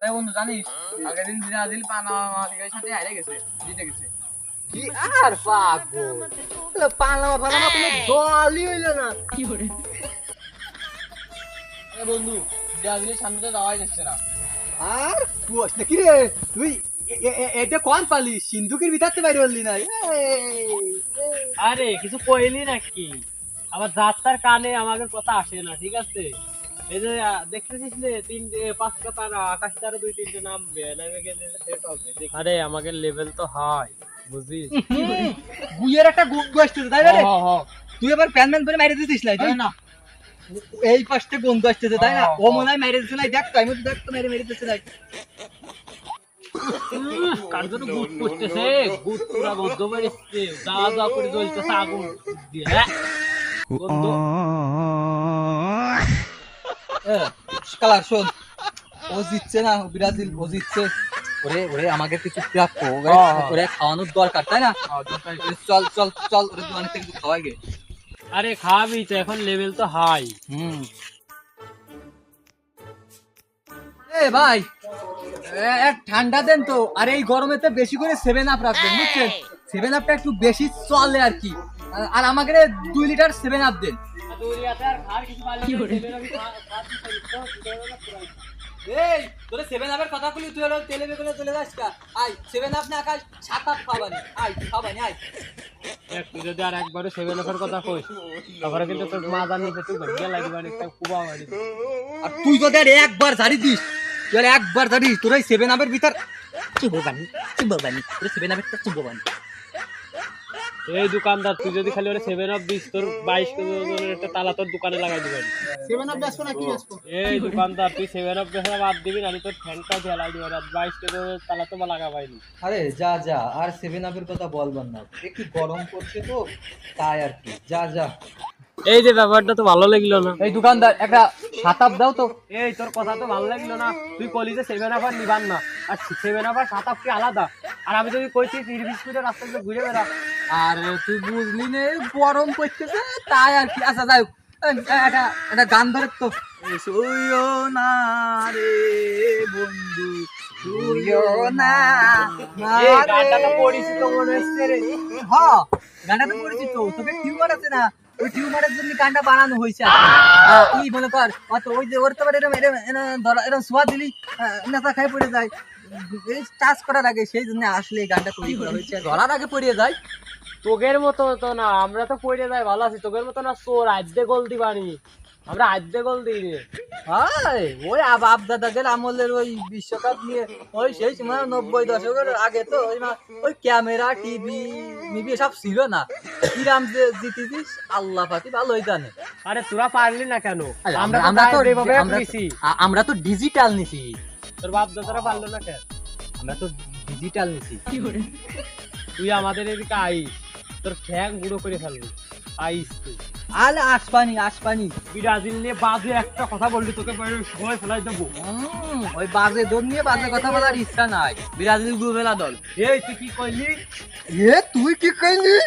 তাই বন্ধু জানিস আগের দিন ব্রাজিল পানামার সাথে হারে গেছে, জিতে গেছে। কি আর পাগল, পানামা পানামা কোনো দলই হইলো না। আরে বন্ধু ব্রাজিলের সামনে তো যাওয়াই যাচ্ছে না। আর কুয়াশ নাকি রে তুই? এটা কোন পালি সিন্ধুকের ভিতরতে বাইরে হলি না? আরে কিছু কইলি নাকি? আবার যাত্রার কানে আমাদের কথা আসে না, ঠিক আছে? এই যে দেখতেছিস নে 5টা তারা আকাশ তারা 2-3টে নামবে, নামে গেলে সেট হবে। আরে আমাদের লেভেল তো হাই, বুঝিস? গুইয়ের একটা গন্ধ আসতেছে তাই না রে? তুই এবার প্যান ম্যান করে মাইরে দিছিস না? না এই পাশে গন্ধ আসতেছে তাই না? হ্যাঁ, ও মনে হয় মাইরে দিছে না, দেখ তো আমি তো দেখ তো মেরে দিতেছে না। কার জন্য গুদ করতেছে, গুদ পুরা গন্ধ বেরোচ্ছে, যা যা করে জ্বলতেছে আগুন দিয়ে। গন্ধ কালার শোন, ও জিতছে না ব্রাজিল, ও জিতছে। ওরে ওরে আমাকে কিছু প্রাপ্য, ওরে খাওয়ানোর দরকার তাই না? চল চল চল ওরে দোকান থেকে কিছু খাওয়াই গে। আরে খাবি তো, এখন লেভেল তো হাই। এ ভাই এক ঠান্ডা দেন তো, আর এই গরমেতে বেশি করে 7 আপ রাখবেন বুঝছেন? 7 আপটা একটু বেশি চলে আর কি। আর আমাকে 2 লিটার 7 আপ দেন। এই তোরে 7 আপের কথা কইলি তুই হলো তেলে বেগুনে চলে যাস কা? আই 7 আপ না আকাশ 7 আপ খাবানি, আই খাবানি আই। তুই যদি আর একবারে 7 আপের কথা কইস, তারপরে কিন্তু তোর মাজা নিতে তুই ভাগ্য লাগবে, একটা কুবা মারি। আর তুই যদি আর একবার ঝাড়ি দিস, তুই আর একবার ঝাড়ি তোর এই 7 আপের ভিতর চিববানি তোর 7 আপের তো চিববানি। এই দোকানদার, তুই যদি খালি ওরে 7 আপ দিস, তোর 22 কেজি ওজনের একটা তালা তোর দোকানে লাগাই দিবেন। 7 আপ বেচবো না কি বেচবো? এই দোকানদার, তুই 7 আপ বেচা বাদ দিবি না, তোর ফ্যানটা ঢেলাই দিবেন। আর 22 কেজি ওজনের তালা তো লাগা পাইনি। আরে যা যা, আর 7 আপের কথা বলবার না, একটু গরম পড়ছে তো তাই আর কি। যা যা। এই যে ব্যাপারটা তো ভালো লাগলো না। এই দোকানদার একটা 7 আপ দাও তো। এই তোর কথা তো ভালো লাগলো না। তুই কলি যে 7 আপ আর নিবান না, আর 7 আপ আর 7 আপ কি আলাদা? আর আমি যদি কইছি 30 বিস্কুটের রাস্তা দিয়ে ঘুরে বেড়া। আর তুই বুঝলি নে গরম পড়তেছে তাই আর কি। আচ্ছা যাই হোক, একটা গান ধরে তো। শুইও না রে বন্ধু, শুইও না। এই গানটা তো পড়িছি তো মনে হচ্ছে রে। হ্যাঁ গানটা তো পড়েছি তো, তোকে টিউমার আছে না, ওই টিউমারের জন্য গানটা বানানো হয়েছে। তুই মনে কর অত ওই যে ওর তো এরকম এরকম সোয়া দিলি নেতা খাই পড়ে যায়, এই টাচ করার আগে, সেই জন্য আসলে এই গানটা তৈরি করা হয়েছে। ধরার আগে পড়ে যায়। তোগের মতো তো না, আমরা তো পড়ে যাই ভালো আছি। তোগের মতো না চোর আদ্যে গোল দিবানি, আমরা আদ্যে গোল দিই রে। হাই ওই বাপ দাদাদের আমলের ওই বিশ্বকাপ নিয়ে ওই সেই সময় 90 দশকের আগে তো ওই ক্যামেরা টিভি মিবি সব ছিল না। কিরাম যে জিতেছিস আল্লাহ পাকি ভালোই জানে। আরে তোরা পারলি না কেন? আমরা তো ডিজিটাল নিছি। তোর বাপ দাদারা পারলো না কেন? আমরা তো ডিজিটাল নিছি। তুই আমাদের এদিকে আইস, তোর ঠ্যাং গুঁড়ো করে ফেলবি। আইস তুই আলে আসপানি আসপানি। ব্রাজিল নিয়ে বাজে একটা কথা বললি, তোকে সবাই ফেলাই দেবো। ওই বাজে দল নিয়ে বাজে কথা বলার ইচ্ছা নাই। ব্রাজিল দুবেলা দল। এই তুই কি কইলি? তুই কি কইলি?